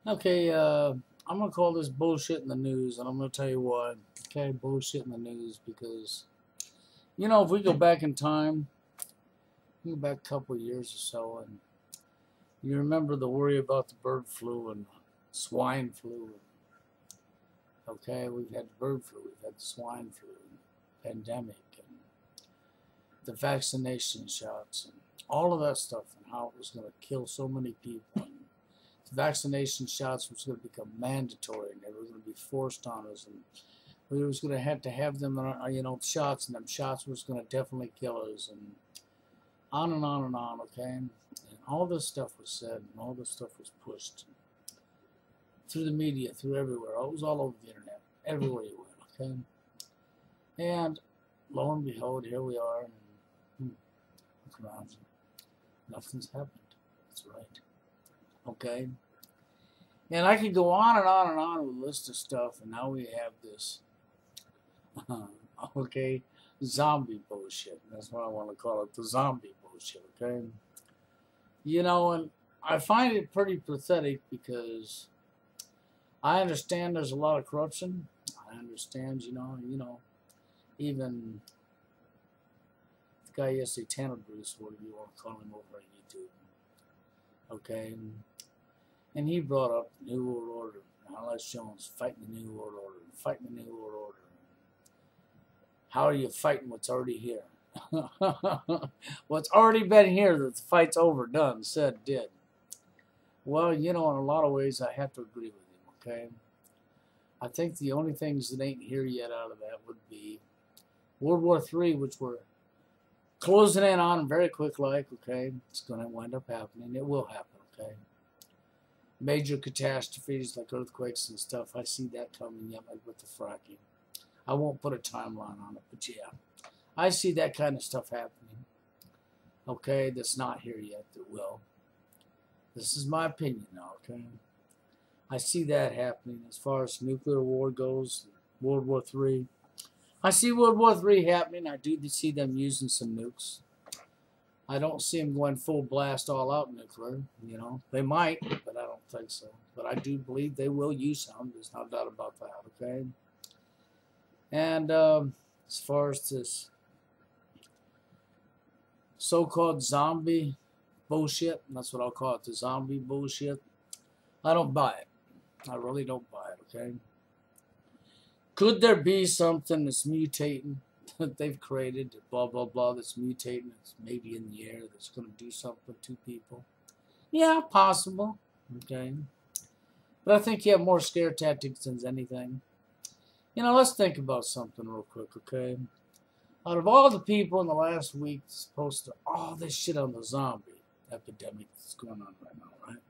Okay, I'm gonna call this bullshit in the news, and I'm gonna tell you why. Okay, bullshit in the news because if we go back in time, go back a couple of years or so, and you remember the worry about the bird flu and swine flu. Okay, we've had the bird flu, we've had the swine flu, pandemic, and the vaccination shots, and all of that stuff, and how it was going to kill so many people. And the vaccination shots was going to become mandatory, and they were going to be forced on us, and we was going to have them, shots, and them shots was going to definitely kill us, and on and on and on. Okay, and all this stuff was said, and all this stuff was pushed through the media, through everywhere. It was all over the internet, everywhere you went. Okay, and lo and behold, here we are. And, look around, nothing's happened. That's right. Okay, and I could go on and on and on with a list of stuff, and now we have this. Okay, zombie bullshit. That's what I want to call it, the zombie bullshit. Okay, and I find it pretty pathetic because I understand there's a lot of corruption. I understand, even the guy yesterday, Tanner Bruce, whatever you want to call him over on YouTube. Okay, and he brought up the New World Order. Alex Jones fighting the New World Order, fighting the New World Order. How are you fighting what's already here? What's already been here, that the fight's over, done, said, did. Well, in a lot of ways, I have to agree with him, okay? I think the only things that ain't here yet out of that would be World War III, which we're closing in on very quick like, okay? It's going to wind up happening. It will happen, okay? Major catastrophes like earthquakes and stuff, I see that coming yet, like with the fracking. I won't put a timeline on it, but yeah. I see that kind of stuff happening. Okay, that's not here yet, that will. This is my opinion now, okay? I see that happening as far as nuclear war goes, World War III. I see World War III happening. I do see them using some nukes. I don't see them going full blast all out nuclear, They might, but I don't think so. But I do believe they will use some. There's no doubt about that, okay? And as far as this so-called zombie bullshit, that's what I'll call it, the zombie bullshit, I don't buy it. I really don't buy it, okay? Could there be something that's mutating, that they've created, blah, blah, blah, that's mutating, that's maybe in the air, that's going to do something to people? Yeah, possible, okay? But I think you have more scare tactics than anything. Let's think about something real quick, okay? Out of all the people in the last week that's posted all this shit on the zombie epidemic that's going on right now, right?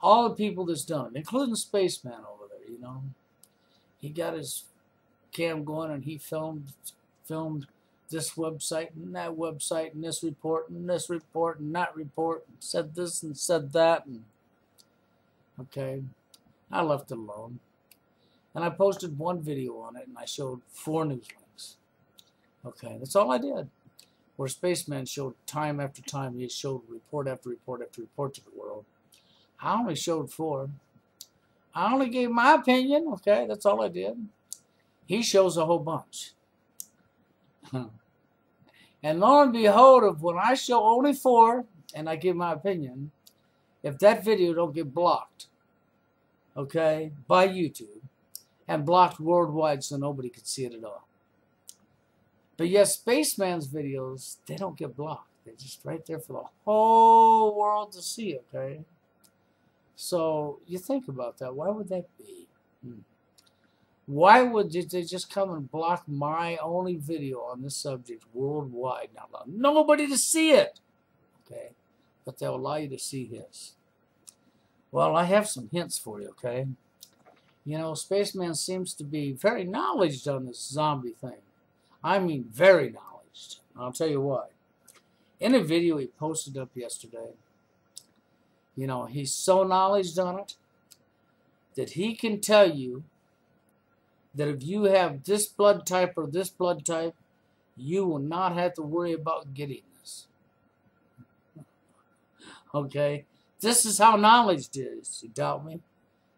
All the people that's done it, including Spaceman over there, He got his cam going and he filmed this website and that website and this report and this report and that report and said this and said that. And okay, I left it alone. And I posted one video on it, and I showed 4 news links. Okay, that's all I did. Where Spaceman showed time after time, he showed report after report after report to the world. I only showed 4. I only gave my opinion, okay, that's all I did. He shows a whole bunch. And lo and behold, when I show only 4, and I give my opinion, if that video don't get blocked, okay, by YouTube, and blocked worldwide so nobody could see it at all. But yes, Spaceman's videos, they don't get blocked. They're just right there for the whole world to see, okay? So you think about that. Why would that be? Why would they just come and block my only video on this subject worldwide? Not allow nobody to see it, okay? But they'll allow you to see his. Well, I have some hints for you, okay? Spaceman seems to be very knowledgeable on this zombie thing. I mean, very knowledgeable. I'll tell you why. In a video he posted up yesterday, he's so knowledgeable on it that he can tell you that if you have this blood type or this blood type, you will not have to worry about getting this. Okay? This is how knowledge is. You doubt me?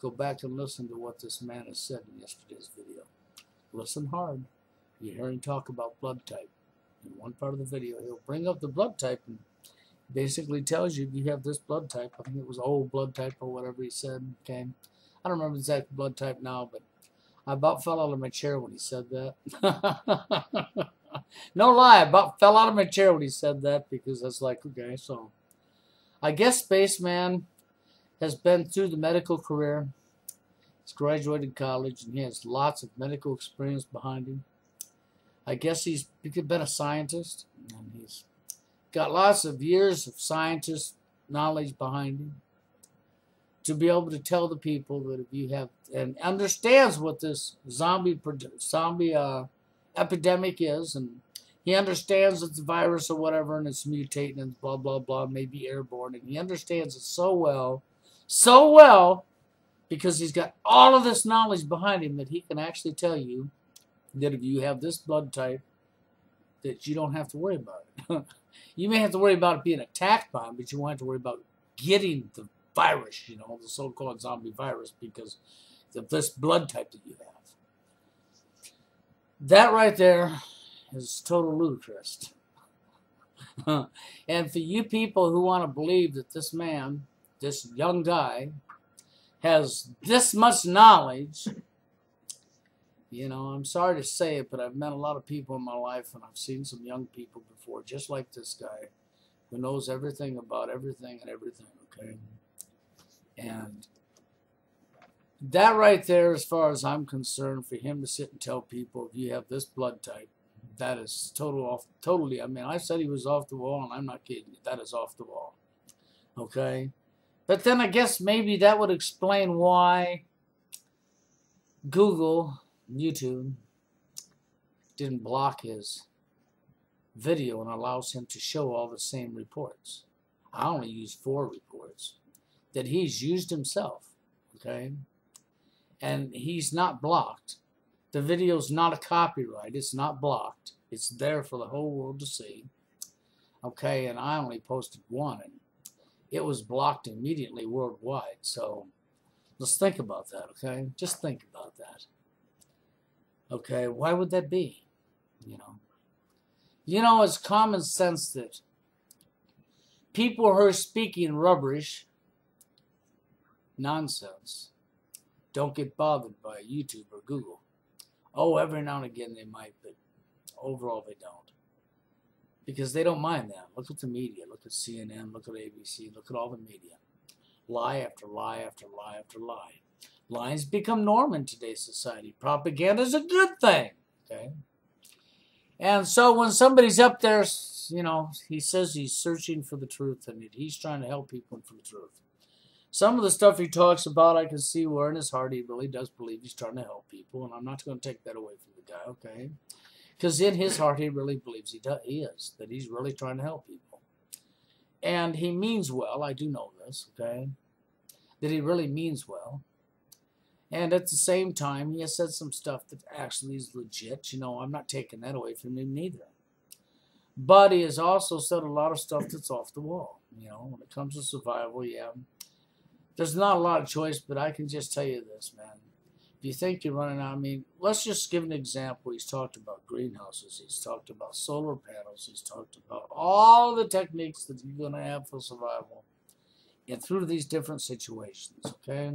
Go back and listen to what this man has said in yesterday's video. Listen hard. You hear him talk about blood type. In one part of the video, he'll bring up the blood type and basically tells you if you have this blood type. I think it was O blood type or whatever he said. Okay, I don't remember the exact blood type now, but I about fell out of my chair when he said that. No lie, I about fell out of my chair when he said that, because that's like, okay, so I guess Spaceman has been through the medical career. He's graduated college and he has lots of medical experience behind him. I guess he's been a scientist, and he's got lots of years of scientist knowledge behind him to be able to tell the people that if you have, and understands what this zombie epidemic is, and he understands it's a virus or whatever, and it's mutating and blah, blah, blah, maybe airborne, and he understands it so well, because he's got all of this knowledge behind him that he can actually tell you that if you have this blood type, that you don't have to worry about it. You may have to worry about it being attacked by him, but you won't have to worry about getting the virus, you know, the so-called zombie virus, because of this blood type that you have. That right there is total ludicrous. And for you people who want to believe that this man, this young guy, has this much knowledge, you know, I'm sorry to say it, but I've met a lot of people in my life, and I've seen some young people before, just like this guy, who knows everything about everything and everything, okay? And that right there, as far as I'm concerned, for him to sit and tell people, if you have this blood type, that is totally, I mean, I said he was off the wall, and I'm not kidding you, that is off the wall, okay? But then I guess maybe that would explain why Google, YouTube, didn't block his video and allows him to show all the same reports. I only used 4 reports that he's used himself, okay? And he's not blocked. The video's not a copyright. It's not blocked. It's there for the whole world to see, okay? And I only posted 1, and it was blocked immediately worldwide. So let's think about that, okay? Just think about that. Okay, why would that be? You know, it's common sense that people who are speaking rubbish, nonsense, don't get bothered by YouTube or Google. Oh, every now and again they might, but overall they don't. Because they don't mind that. Look at the media. Look at CNN. Look at ABC. Look at all the media. Lie after lie after lie after lie. Lies become norm in today's society. Propaganda is a good thing, okay? And so when somebody's up there, you know, he says he's searching for the truth, and he's trying to help people for the truth. Some of the stuff he talks about, I can see where in his heart he really does believe he's trying to help people, and I'm not going to take that away from the guy, okay? Because in his heart he really believes that he's really trying to help people. And he means well, I do know this, okay? That he really means well. And at the same time, he has said some stuff that actually is legit. You know, I'm not taking that away from him neither. But he has also said a lot of stuff that's off the wall. You know, when it comes to survival, yeah, there's not a lot of choice, but I can just tell you this, man. If you think you're running out, I mean, let's just give an example. He's talked about greenhouses. He's talked about solar panels. He's talked about all the techniques that you're going to have for survival and through these different situations, okay?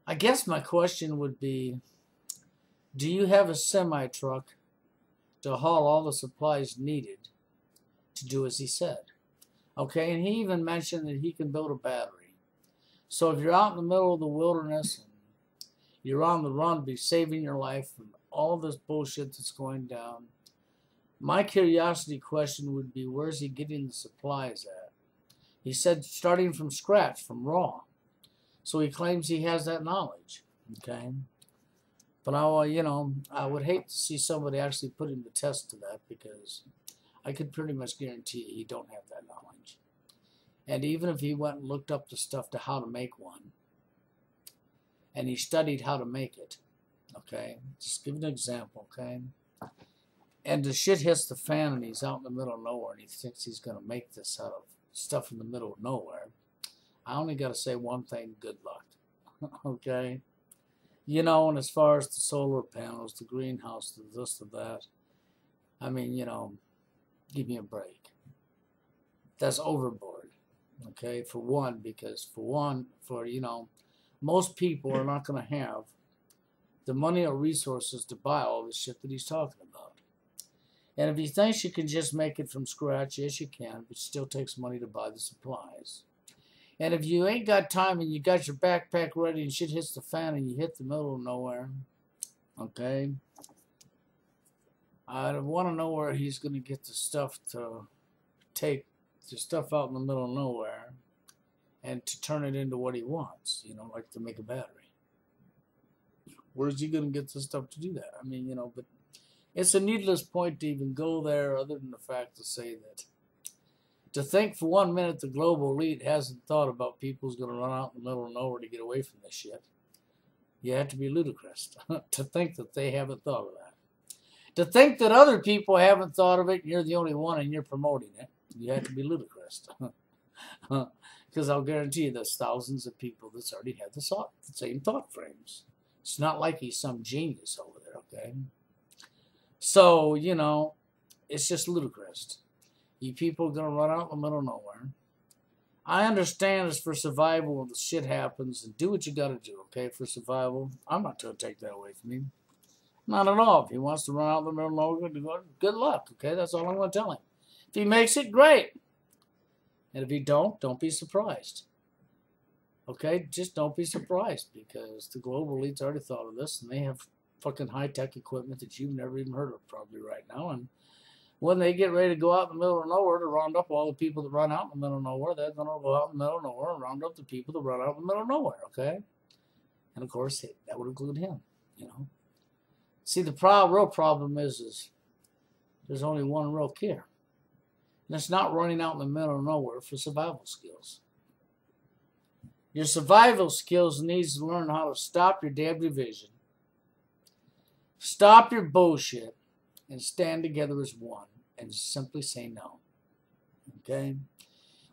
I guess my question would be, do you have a semi-truck to haul all the supplies needed to do as he said? Okay, and he even mentioned that he can build a battery. So if you're out in the middle of the wilderness and you're on the run to be saving your life from all this bullshit that's going down, my curiosity question would be, where's he getting the supplies at? He said starting from scratch, from raw. So he claims he has that knowledge, okay? But I would hate to see somebody actually put him to test to that, because I could pretty much guarantee he don't have that knowledge. And even if he went and looked up the stuff to how to make one, and he studied how to make it, okay? Just give an example, okay? And the shit hits the fan and he's out in the middle of nowhere and he thinks he's going to make this out of stuff in the middle of nowhere. I only got to say one thing, good luck. Okay? You know, and as far as the solar panels, the greenhouse, the this, the that, I mean, you know, give me a break. That's overboard. Okay? For one, because you know, most people are not going to have the money or resources to buy all the shit that he's talking about. And if he thinks you can just make it from scratch, yes, you can, but it still takes money to buy the supplies. And if you ain't got time and you got your backpack ready and shit hits the fan and you hit the middle of nowhere, okay, I want to know where he's going to get the stuff to take the stuff out in the middle of nowhere and to turn it into what he wants, you know, like to make a battery. Where's he going to get the stuff to do that? I mean, you know, but it's a needless point to even go there other than the fact to say that. To think for 1 minute the global elite hasn't thought about people's going to run out in the middle of nowhere to get away from this shit. You have to be ludicrous to think that they haven't thought of that. To think that other people haven't thought of it and you're the only one and you're promoting it, you have to be ludicrous. Because I'll guarantee you there's thousands of people that's already had the same thought frames. It's not like he's some genius over there, okay? So, you know, it's just ludicrous. You people are going to run out in the middle of nowhere. I understand it's for survival when the shit happens and do what you got to do, okay, for survival. I'm not going to take that away from him. Not at all. If he wants to run out in the middle of nowhere, good luck, okay? That's all I'm going to tell him. If he makes it, great. And if he don't be surprised. Okay? Just don't be surprised because the global elites already thought of this and they have fucking high-tech equipment that you've never even heard of probably right now. And when they get ready to go out in the middle of nowhere to round up all the people that run out in the middle of nowhere, they're going to go out in the middle of nowhere and round up the people that run out in the middle of nowhere, okay? And, of course, that would include him, you know. See, the real problem is there's only one real cure. And it's not running out in the middle of nowhere for survival skills. Your survival skills needs to learn how to stop your damn division. Stop your bullshit and stand together as one and simply say no. Okay?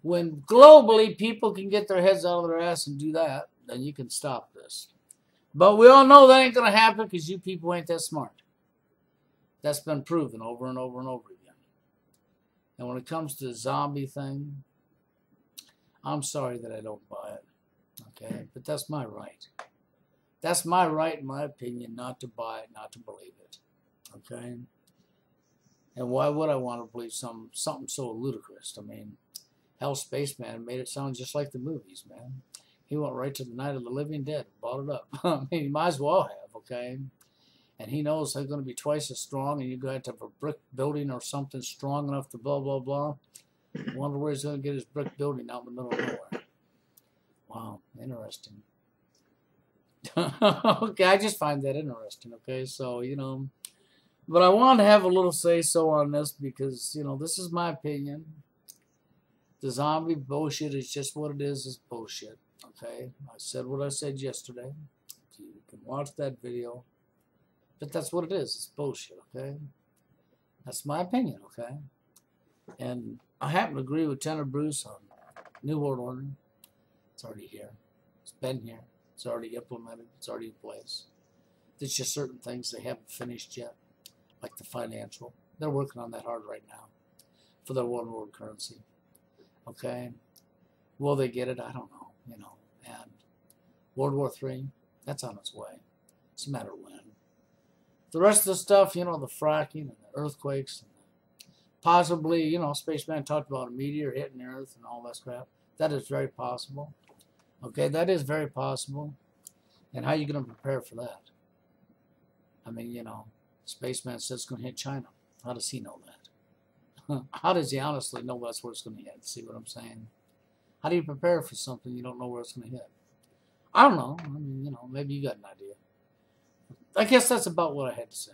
When globally people can get their heads out of their ass and do that, then you can stop this. But we all know that ain't going to happen because you people ain't that smart. That's been proven over and over and over again. And when it comes to the zombie thing, I'm sorry that I don't buy it. Okay? But that's my right. That's my right, in my opinion, not to buy it, not to believe it. Okay? And why would I want to believe something so ludicrous? I mean, hell, Spaceman made it sound just like the movies, man. He went right to the Night of the Living Dead and bought it up. I mean, he might as well have, okay? And he knows they're going to be twice as strong, and you're going to have a brick building or something strong enough to blah, blah, blah. I wonder where he's going to get his brick building out in the middle of nowhere. Wow, interesting. Okay, I just find that interesting, okay? So, you know, but I want to have a little say-so on this because, you know, this is my opinion. The zombie bullshit is just what it is. It's bullshit, okay? I said what I said yesterday. You can watch that video. But that's what it is. It's bullshit, okay? That's my opinion, okay? And I happen to agree with Tenor Bruce on New World Order. It's already here. It's been here. It's already implemented. It's already in place. There's just certain things they haven't finished yet, like the financial. They're working on that hard right now for their one world currency. Okay? Will they get it? I don't know, you know. And World War III, that's on its way. It's a matter of when. The rest of the stuff, you know, the fracking and the earthquakes, and possibly, you know, Spaceman talked about a meteor hitting the Earth and all that crap. That is very possible. Okay, that is very possible. And how are you going to prepare for that? I mean, you know, Spaceman says it's going to hit China. How does he know that? How does he honestly know that's where it's going to hit? See what I'm saying? How do you prepare for something you don't know where it's going to hit? I don't know. I mean, you know, maybe you got an idea. I guess that's about what I had to say.